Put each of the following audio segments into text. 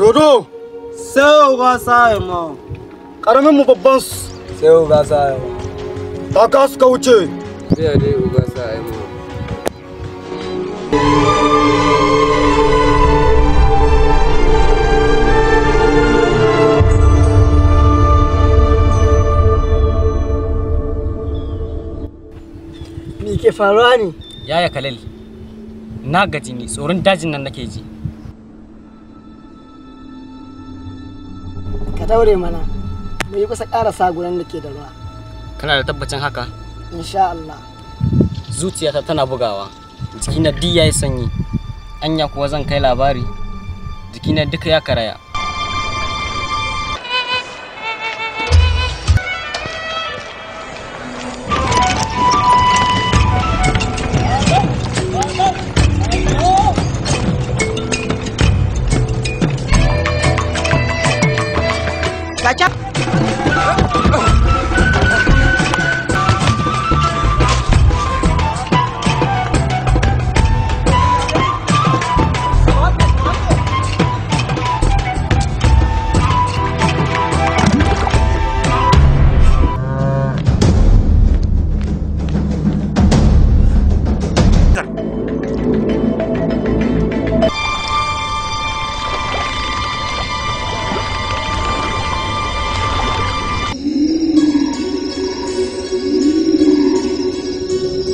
Dodo, sai ga sai ma. Karamin mu babban su. Sai ga sai ma. Ta ka suka wuce. Sai dai ga sai ma. Me ke faruwa ne? Yaya Khalil, na gaji ni tsoron dajin nan nake ji. Ka daure mana, mu yi kusa ƙarasa gurin da ke da ruwa. Kana da tabbacin haka? Insha Allah. Zuciyata tana bugawa, jikina duk yayi sanyi. Anya kuwa zan kai labari, jikina duka ya karaya. Kaca.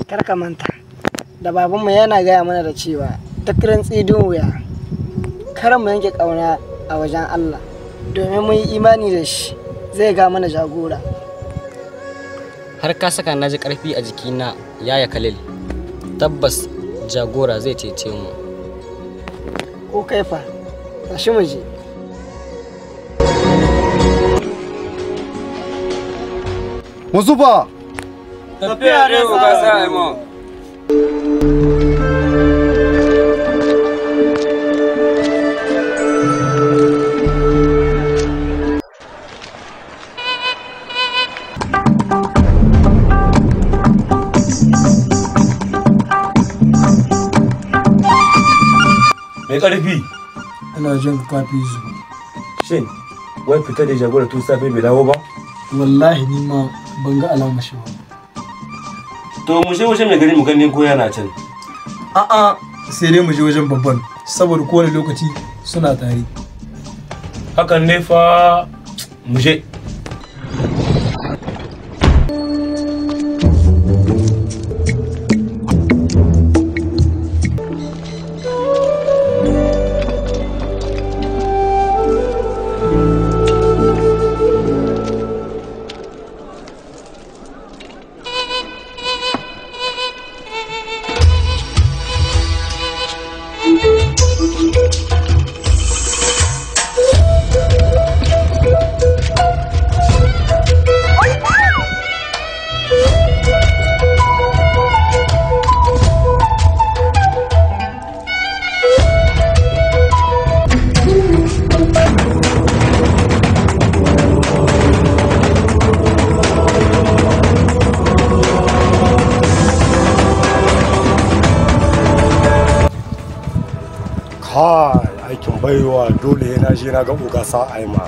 Kar ka manta da babanmu yana gaya mana da cewa duk rantsi din wuya kar mu yanke kauna a wajen Allah domin mun yi imani da shi zai ga mana jagora. Har ka saka na ji ƙarfi a jikina, Yaya Khalil. Tabbas jagora zai cece mu. Ko kai fa, tashi mu je. Musufa. Tafiya ne ga sai ma. Mai ƙarfi. Ina jin kafi su. Shin, wai fita da jagora tun safe bai dawo ba? Wallahi ni ma ban ga alamar shi ba. To mu je wajen mai gari mu ganin ko yana can. A'a, sai dai mu je wajen babban saboda kowane lokaci suna tare. Hakan ne fa mu je. Kai, aikin baiwa dole yana je na ga uga sa aima.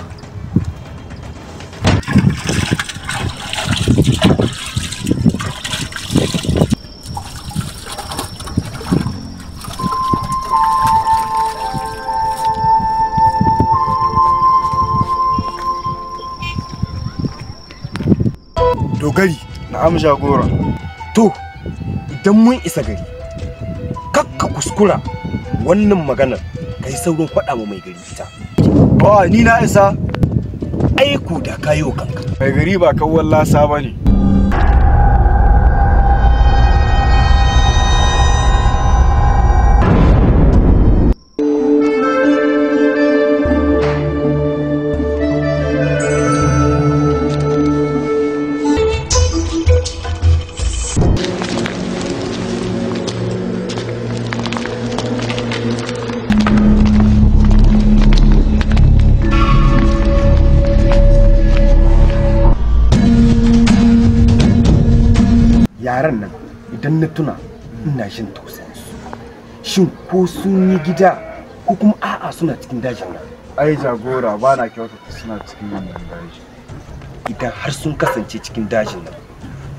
Dogari na amsa gora. To, idan mun isa gari, kakka kuskura wannan maganar kai saurin faɗa mu mai gari ita. Ba ni na isa. Aiku da kayo kanka. Mai gari ba kawwan lasa bane. Yaran nan idan na tuna ina jin tausayin su. Shin ko sun yi gida ko kuma a'a suna cikin dajin nan? Ai jagora ba na kyautata suna cikin wannan daji. Idan har sun kasance cikin dajin nan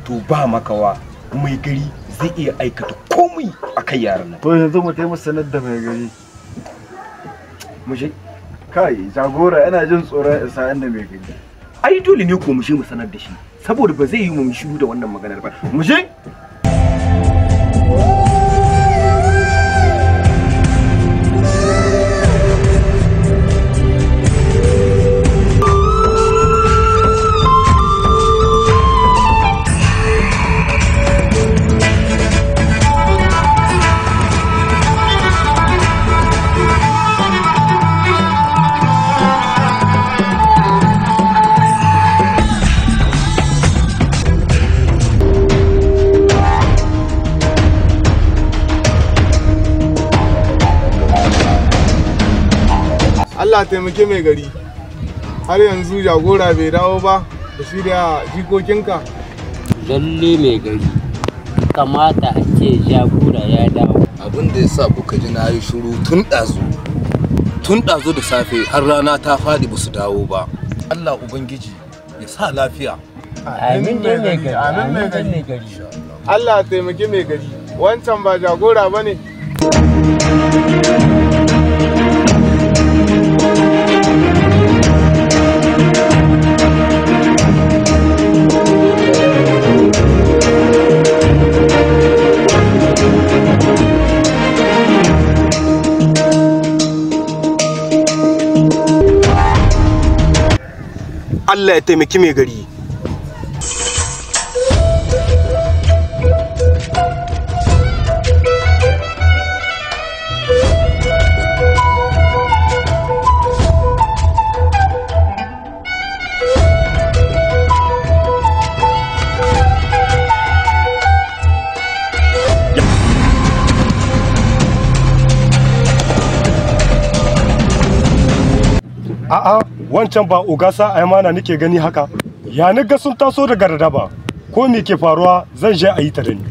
to ba makawa mai gari zai iya aikata komai akan yaran nan. To yanzu mu taimaka sanar da mai gari. Mu je. Kai jagora ina jin tsoron isa inda mai gari. Ai dole ne ko mu je mu sanar da shi saboda ba zai yi mu shiru da wannan maganar ba. Mu je. Allah taimake mai gari, har yanzu jagora bai dawo ba da shi da jikokinka. Lalle mai gari, kamata a ce jagora ya dawo. Abin da ya sa kuka ji na yi shiru tun ɗazu da safe har rana ta faɗi ba su dawo ba. Allah Ubangiji ya sa lafiya. Amin dai mai gari, amin dai mai gari. Allah taimake mai gari, wancan ba jagora ba ne. Allah ya taimaki mai gari. A'a, wancan ba Ogasa Aymana nake gani haka. Ya ga sun taso daga Radaba. Ko me ke faruwa zan je a yi ta da ni.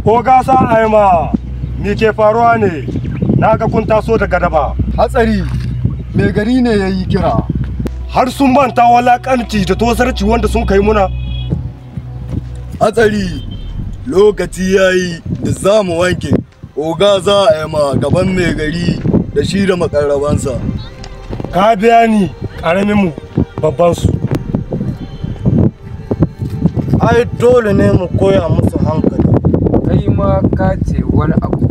Ogasa Ayma, me ke faruwa ne? Na ga kun taso daga Daba. Hatsari, mai gari ne ya yi kira. Har sun manta walakanci da tozarci wanda sun kai muna. Hatsari, lokaci ya yi da za mu wanke Ogasa Ayma gaban mai gari da shi da makarrabansa. Ka biya ni ƙaramin mu babban su. Ai dole ne mu koya musu hankali. Kai ma ka ce wani abu.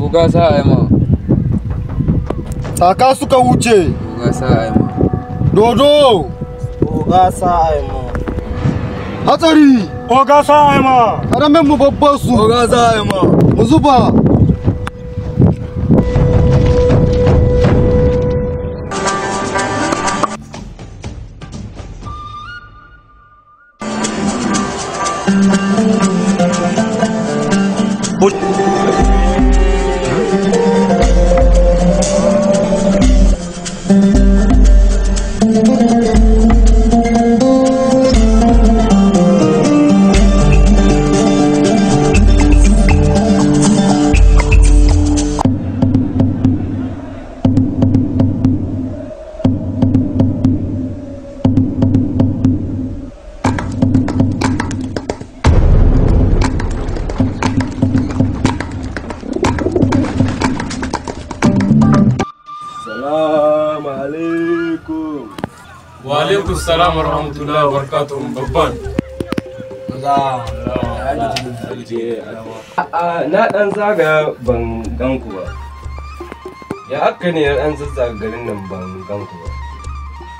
Ogasa Ayma. Saka suka wuce. Ogasa Ayma. Dodo. Ogasa Ayma. Hatsari. Ogasa Ayma. Ƙaramin mu babban su. Ogasa Ayma. Mu zuba. Waalaikum salam warahmatullahi wabarakatuh babban. Na dan zaga ban ganku ba. Ya aka ne dan zazzaga garin nan ban ganku ba.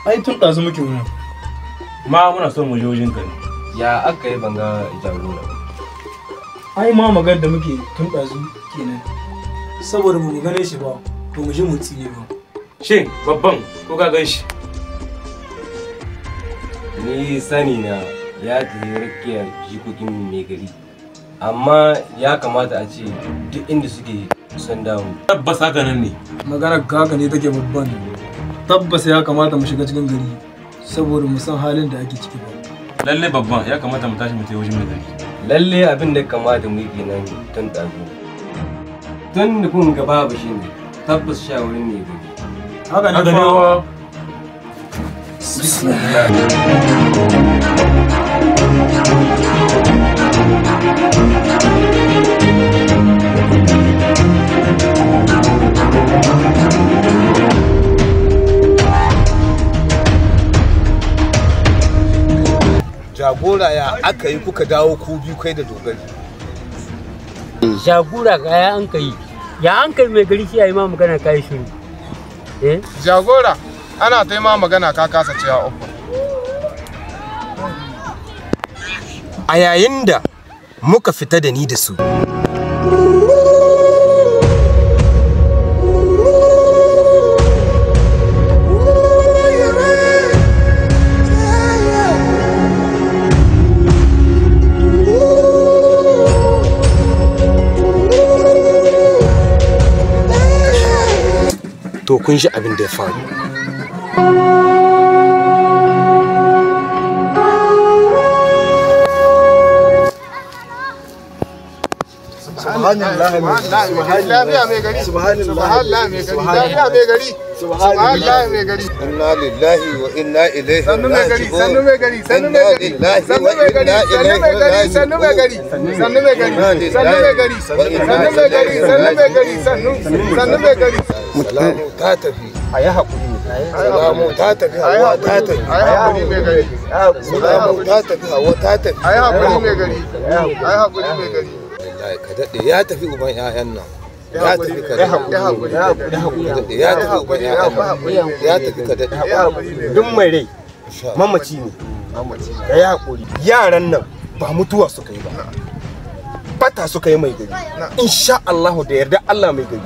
Ai tun ɗazu muke wurin. Ma muna son mu je wajen ka. Ya aka yi ban ga jagora ba. Ai ma magar da muke tun ɗazu kenan. Saboda mu gane shi ba, to mu je mu tsine ba. Shin babban ko ka gan shi? Ni sani na ya tafi rakiya jikokin mai gari amma ya kamata a ce duk inda suke sun dawo. Tabbas haka nan ne. Maganar ka haka ne take babban. Tabbas ya kamata mu shiga cikin gari saboda mu san halin da ake ciki ba. Lalle babban ya kamata mu tashi mu tafi wajen mai gari. Lalle abin da kamata mu yi kenan tun ɗazu. Tun da kun ga babu shi ne tabbas shawarin mai gari. Haka ne fa. Bismillah. Jagora ya aka yi kuka dawo ku biyu kai da dogari. Jagora ga ya an kai. Ya an kai mai gari shi yayi ma magana kai shiru. Jagora ana ta ma magana ka kasa cewa uku. A yayin da muka fita da ni da su to kun ji abin da ya faru. Subhanallah mai gari. Subhanallah mai gari. Subhanallah mai gari. Inna lillahi wa inna ilaihi raji'un. Sannu mai gari. Sannu mai gari. Sannu mai gari. Sannu mai gari. Sannu mai gari. Sannu mai gari. Sannu mai gari. Sannu mai gari. Sannu mai gari. Sannu mai gari. Salamu ta tafi. A yi haƙuri. Salamu ta tafi. Hawa ta tafi. A yi haƙuri mai gari. Salamu ta tafi. Hawa ta tafi. A yi haƙuri mai gari. A yi haƙuri mai gari. Ka daɗe ya tafi uban 'ya'yan nan. Ya tafi ka daɗe. Ya tafi uban 'ya'yan nan. Ya tafi ka daɗe. Duk mai rai mamaci ne. Ka yi haƙuri. Yaran nan ba mutuwa suka yi ba. Bata suka yi mai gari. Insha Allahu da yarda Allah mai gari.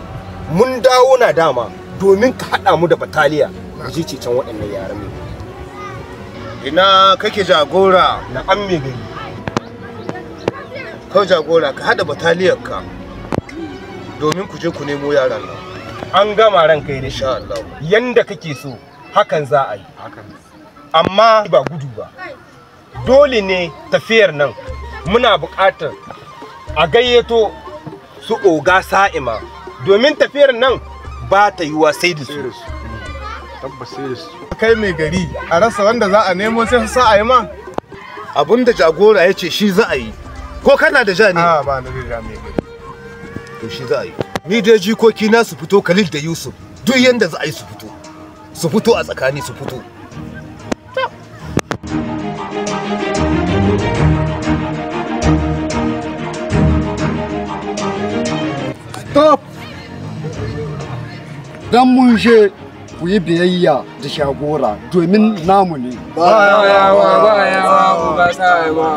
Mun dawo na dama domin ka haɗa mu da bataliya. Mu je cecen waɗannan yaran mai gari. Ina kake jagora? Na an mai gari. Kau jagora ka hada bataliyarka domin ku je ku nemo yaran nan. An gama ran kai da insha Allah. Yanda kake so hakan za a yi. Amma ba gudu ba. Dole ne tafiyar nan muna buƙatar a gayyato su oga Sa'ima domin tafiyar nan ba ta yiwa sai da su. Tabbas sai da su. Kai mai gari a rasa wanda za a nemo sai su sa a yi ma. Abinda jagora ya ce shi za a yi. Ko kana da ja ne? A ba na da ja mai gari. To shi za a yi. Ni dai jikoki na su fito Khalil da Yusuf. Duk yanda za a yi su fito. Su fito a tsakani su fito. Stop! Dan mun je ku yi biyayya da shagora domin namu ne. Ba yawa, ba sa yawa.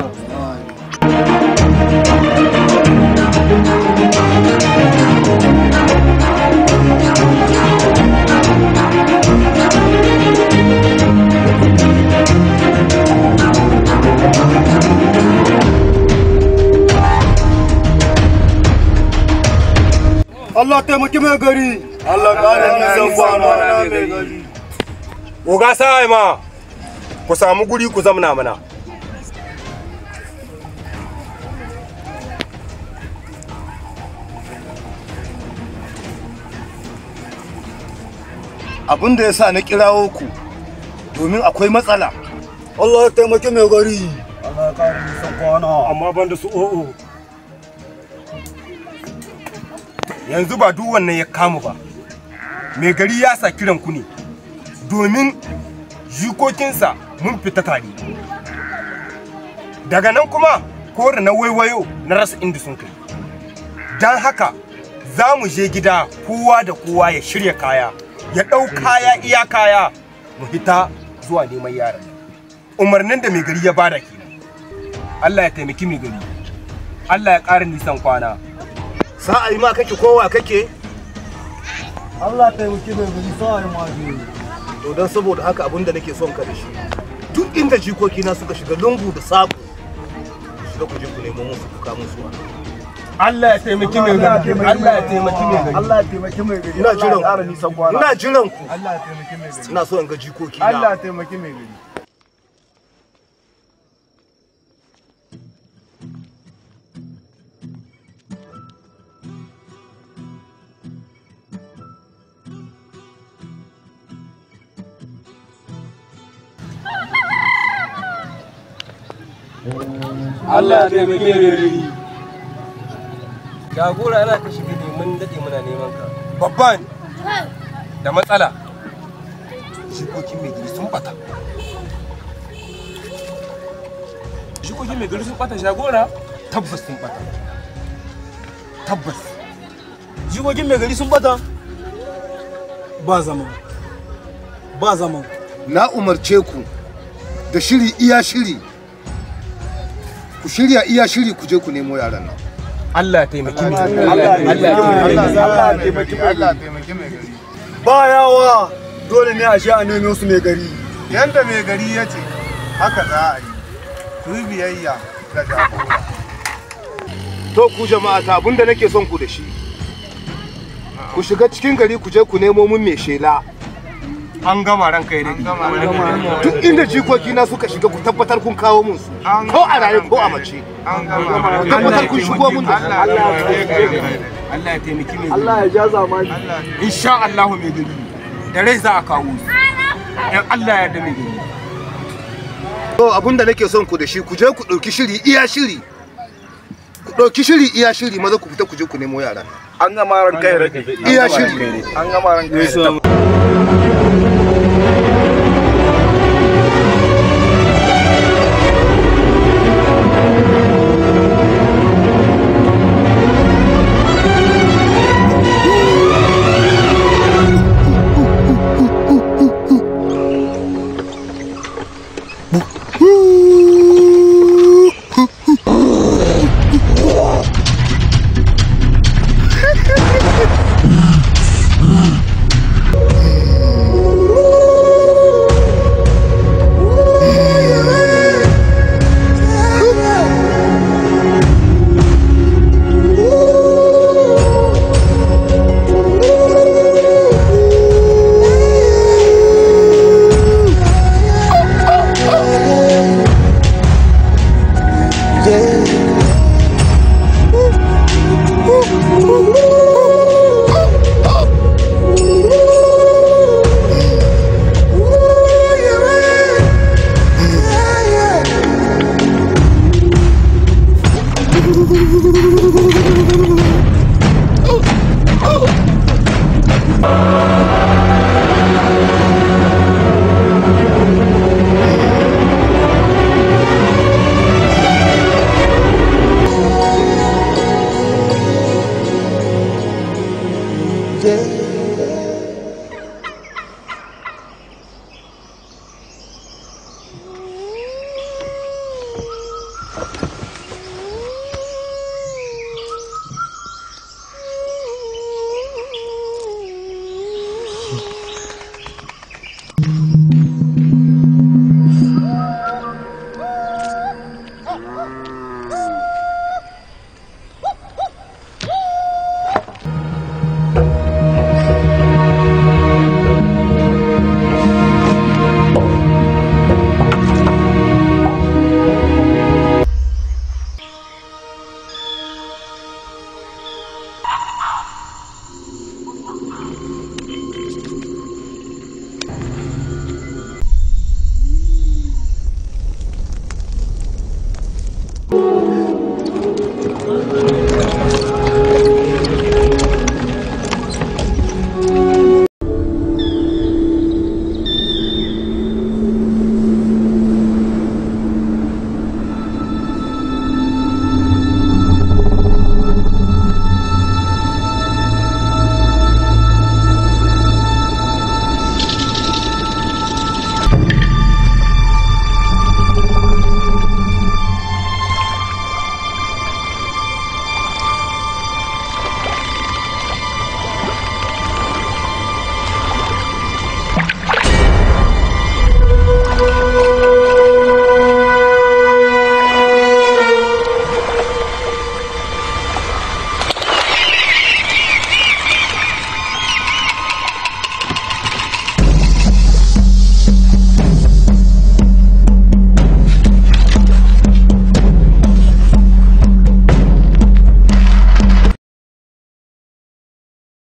Allah taimaki mai gari. Allah ƙara nisan kwana mai gari. Oga Sa'ima, ku samu guri ku zamna mana. Abin da ya sa na kirawo ku domin akwai matsala. Allah taimaki mai gari. Allah ƙara nisan kwana. Amma ban da su o'o. Yanzu ba duk wannan ya kamu ba. Mai gari ya sa kiran ku ne domin jikokinsa mun fita tare. Daga nan kuma kore na waiwayo na rasa inda sun kai. Don haka za mu je gida kowa da kowa ya shirya kaya, ya ɗau kaya iya kaya mu fita zuwa neman yaran. Umarnin da mai gari ya bada kenan. Allah ya taimaki mai gari. Allah ya ƙara nisan kwana. Sa'ai ma kake kowa kake? Allah taimaki mai gari sa'ai ma ke. To don saboda haka abin da nake son ka da shi. Duk inda jikokina suka shiga lungu da saƙo, shiga ku je ku nemo musu ku kawo musu. Allah ya taimaki mai gari. Allah ya taimaki mai gari. Allah ya taimaki mai gari. Ina jiran ku. Ina jiran ku. Allah ya taimaki mai gari. Ina so in ga jikoki na. Allah ya taimaki mai gari. Allah ya taimake gari. Jagora yana ka shiga ne mun dade muna neman ka. Babban da matsala. Jikokin mai gari sun bata. Jikokin mai gari sun bata jagora? Tabbas sun bata. Tabbas. Jikokin mai gari sun bata? Ba zaman. Ba zaman. Na umarce ku da shiri iya shiri. Ku shirya iya shiri ku je ku nemo yaran nan. Allah ya taimaki mai gari. Allah ya taimaki mai gari. Ba yawa dole ne a je a nemo su mai gari. Yanda mai gari ya ce haka za a yi. Ku yi biyayya ga jagora. To ku jama'a ta abinda nake son ku da shi. Ku shiga cikin gari ku je ku nemo mun mai shela. An gama ranka ya dade. Duk inda jikoki na suka shiga ku tabbatar kun kawo mun su. Ko a raye ko a mace. Ku tabbatar kun shigo mun da su. Allah ya taimaki mai gari. Allah ya ja zamani. Insha Allah mai gari. Da rai za a kawo su. In Allah ya yarda mai gari. To abinda nake son ku da shi ku je ku dauki shiri iya shiri. Ku dauki shiri iya shiri maza ku fita ku je ku nemo yaran. An gama ran kai rage. Iya shiri. An gama ran kai. Oh!